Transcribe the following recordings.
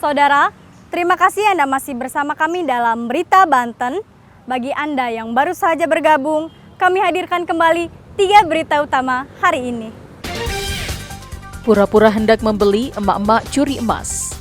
Saudara, terima kasih Anda masih bersama kami dalam Berita Banten. Bagi Anda yang baru saja bergabung, kami hadirkan kembali 3 berita utama hari ini. Pura-pura hendak membeli, emak-emak curi emas.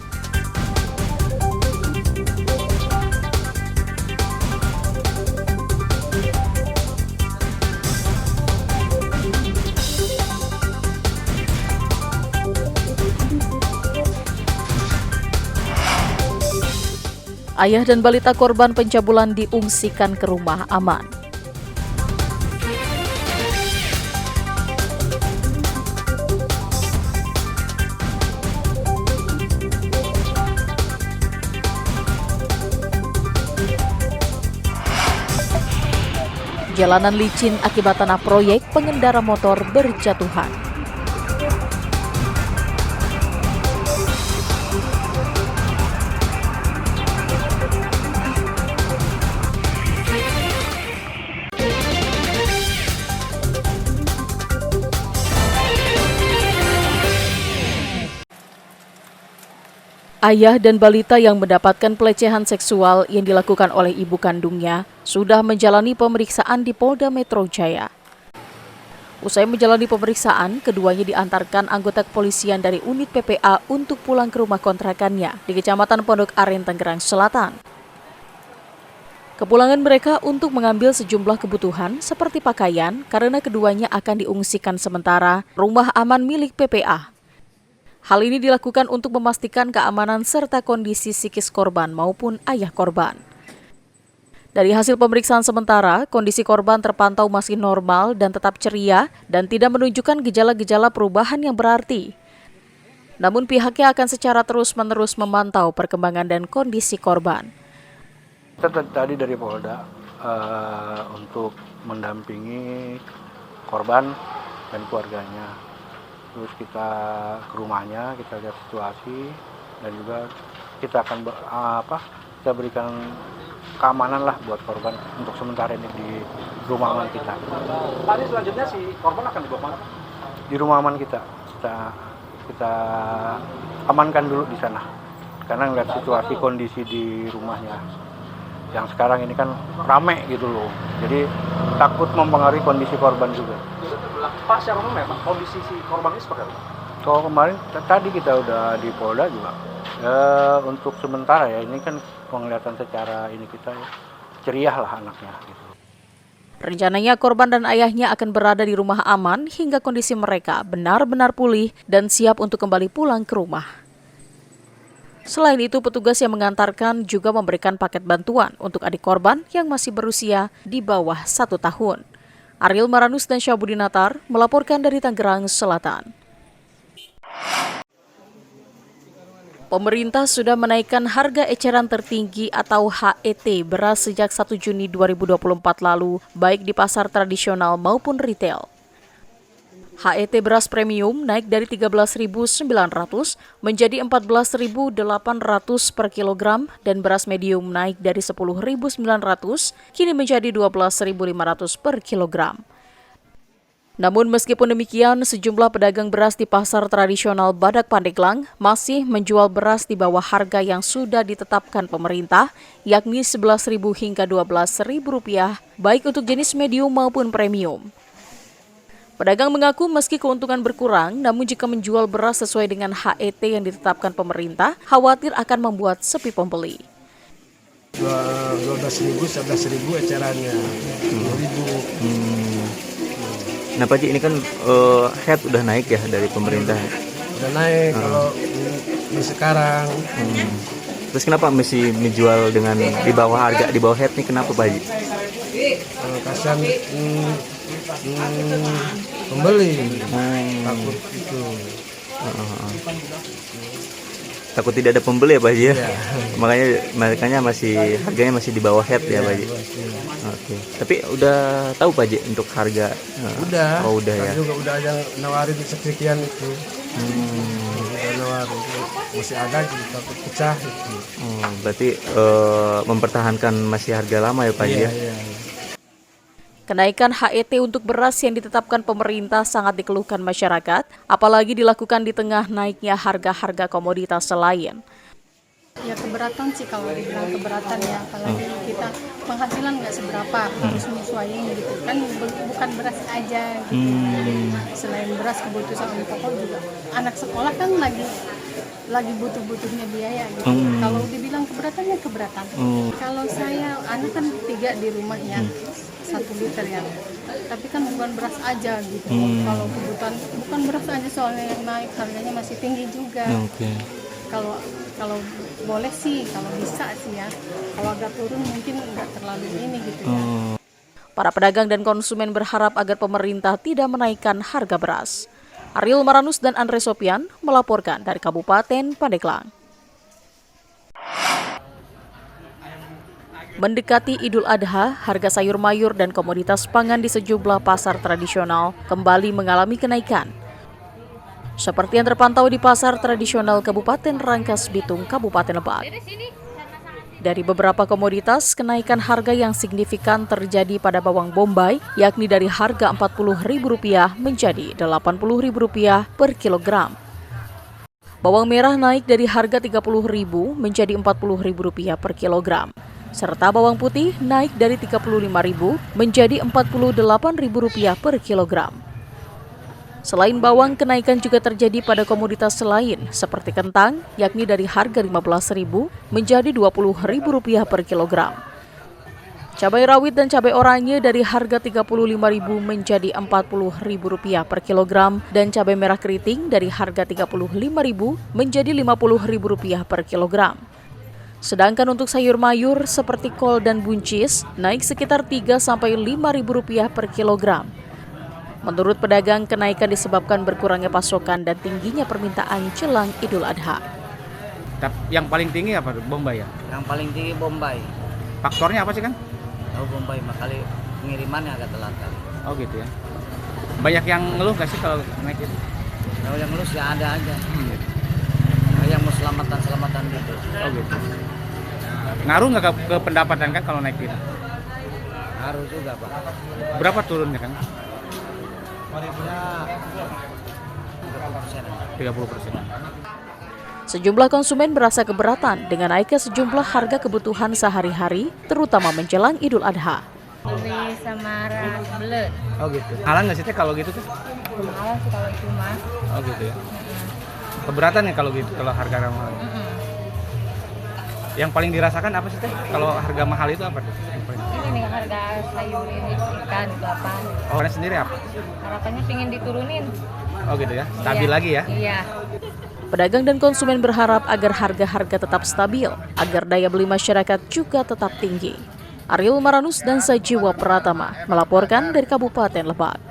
Ayah dan balita korban pencabulan diungsikan ke rumah aman. Jalanan licin akibat tanah proyek, pengendara motor berjatuhan. Ayah dan balita yang mendapatkan pelecehan seksual yang dilakukan oleh ibu kandungnya sudah menjalani pemeriksaan di Polda Metro Jaya. Usai menjalani pemeriksaan, keduanya diantarkan anggota kepolisian dari unit PPA untuk pulang ke rumah kontrakannya di Kecamatan Pondok Aren, Tangerang Selatan. Kepulangan mereka untuk mengambil sejumlah kebutuhan seperti pakaian karena keduanya akan diungsikan sementara rumah aman milik PPA. Hal ini dilakukan untuk memastikan keamanan serta kondisi psikis korban maupun ayah korban. Dari hasil pemeriksaan sementara, kondisi korban terpantau masih normal dan tetap ceria dan tidak menunjukkan gejala-gejala perubahan yang berarti. Namun pihaknya akan secara terus-menerus memantau perkembangan dan kondisi korban. Tadi dari Polda untuk mendampingi korban dan keluarganya. Terus kita ke rumahnya, kita lihat situasi dan juga kita akan kita berikan keamanan lah buat korban untuk sementara ini di rumah aman kita. Tadi selanjutnya si korban akan dibawa mana? Di rumah aman kita amankan dulu di sana karena ngeliat situasi kondisi di rumahnya yang sekarang ini kan rame gitu loh, jadi takut mempengaruhi kondisi korban juga. Pak, secara umum ya Pak, kondisi si korban ini seperti apa? Kalau kemarin tadi kita udah di Polda juga, untuk sementara ya ini kan penglihatan secara ini kita ceria lah anaknya gitu. Rencananya korban dan ayahnya akan berada di rumah aman hingga kondisi mereka benar-benar pulih dan siap untuk kembali pulang ke rumah. Selain itu, petugas yang mengantarkan juga memberikan paket bantuan untuk adik korban yang masih berusia di bawah 1 tahun. Ariel Maranus dan Syahbudin Natar melaporkan dari Tangerang Selatan. Pemerintah sudah menaikkan harga eceran tertinggi atau HET beras sejak 1 Juni 2024 lalu, baik di pasar tradisional maupun retail. HET beras premium naik dari 13.900 menjadi 14.800 per kilogram dan beras medium naik dari 10.900 kini menjadi 12.500 per kilogram. Namun meskipun demikian, sejumlah pedagang beras di pasar tradisional Badak Pandeglang masih menjual beras di bawah harga yang sudah ditetapkan pemerintah, yakni Rp11.000 hingga Rp12.000 baik untuk jenis medium maupun premium. Pedagang mengaku meski keuntungan berkurang, namun jika menjual beras sesuai dengan HET yang ditetapkan pemerintah, khawatir akan membuat sepi pembeli. 12.000, 11.000 ecerannya, 10.000. Nah Pak Ji, ini kan HET udah naik ya dari pemerintah? Udah naik kalau ini sekarang. Terus kenapa mesti menjual dengan di bawah harga, di bawah HET nih, kenapa Pak Ji? Kasihan pembeli, takut itu. Takut tidak ada pembeli ya Pak Ji ya? Ya. Makanya harganya masih di bawah HET ya Pak Ji? Oke. Tapi udah tahu Pak Ji untuk harga? Udah. Oh udah ya. Juga udah yang nawarin sekian itu. Udah nawarin, masih ada gitu, takut pecah itu. Berarti mempertahankan masih harga lama ya Pak Ji ya? Iya. Kenaikan HET untuk beras yang ditetapkan pemerintah sangat dikeluhkan masyarakat, apalagi dilakukan di tengah naiknya harga-harga komoditas lain. Ya keberatan sih kalau dibilang keberatan ya, apalagi kita penghasilan nggak seberapa, harus menyesuaikan gitu kan, bukan beras aja gitu. Selain beras kebutuhan pokok juga anak sekolah kan lagi butuh-butuhnya biaya gitu. Kalau dibilang keberatan ya keberatan. Kalau saya anak kan 3 di rumah ya, 1 liter ya. Tapi kan bukan beras aja gitu. Kalau kebutuhan bukan beras aja soalnya yang naik harganya masih tinggi juga. Kalau boleh sih, kalau bisa sih ya. Kalau agak turun mungkin nggak terlalu ini gitu ya. Para pedagang dan konsumen berharap agar pemerintah tidak menaikkan harga beras. Ariel Maranus dan Andre Sopian melaporkan dari Kabupaten Pandeglang. Mendekati Idul Adha, harga sayur mayur dan komoditas pangan di sejumlah pasar tradisional kembali mengalami kenaikan. Seperti yang terpantau di pasar tradisional Kabupaten Rangkas Bitung, Kabupaten Lebak. Dari beberapa komoditas, kenaikan harga yang signifikan terjadi pada bawang bombay, yakni dari harga Rp40.000 menjadi Rp80.000 per kilogram. Bawang merah naik dari harga Rp30.000 menjadi Rp40.000 per kilogram. Serta bawang putih naik dari Rp35.000 menjadi Rp48.000 per kilogram. Selain bawang, kenaikan juga terjadi pada komoditas lain seperti kentang, yakni dari harga Rp15.000 menjadi Rp20.000 per kilogram. Cabai rawit dan cabai oranye dari harga Rp35.000 menjadi Rp40.000 per kilogram dan cabai merah keriting dari harga Rp35.000 menjadi Rp50.000 per kilogram. Sedangkan untuk sayur mayur seperti kol dan buncis naik sekitar Rp3-5.000 per kilogram. Menurut pedagang, kenaikan disebabkan berkurangnya pasokan dan tingginya permintaan jelang Idul Adha. Yang paling tinggi apa? Bombay ya? Yang paling tinggi Bombay. Faktornya apa sih kan? Oh Bombay, makanya pengirimannya agak telat kali. Oh gitu ya. Banyak yang ngeluh nggak sih kalau naik itu? Kalau yang ngelus ya ada aja. Yang mau selamatan gitu. Oh gitu. Ngaruh nggak ke pendapatan kan kalau naik itu? Ngaruh juga Pak. Berapa turunnya kan? Ya 30%. 30%. Sejumlah konsumen merasa keberatan dengan naiknya sejumlah harga kebutuhan sehari-hari, terutama menjelang Idul Adha. Beli sama ras belet. Oh gitu. Halang nggak sih teh kalau gitu tuh? Malah sih kalau itu mah. Oh gitu ya. Keberatan ya kalau gitu, kalau harga mahal. Yang paling dirasakan apa sih teh? Kalau harga mahal itu apa tuh? Ini nih harga sayur ini ikan 8. Oh, sendiri apa? Harapannya pengen diturunin. Oh gitu ya. Stabil lagi ya? Iya. Pedagang dan konsumen berharap agar harga-harga tetap stabil, agar daya beli masyarakat juga tetap tinggi. Ariel Maranus dan Sajiwa Pratama melaporkan dari Kabupaten Lebak.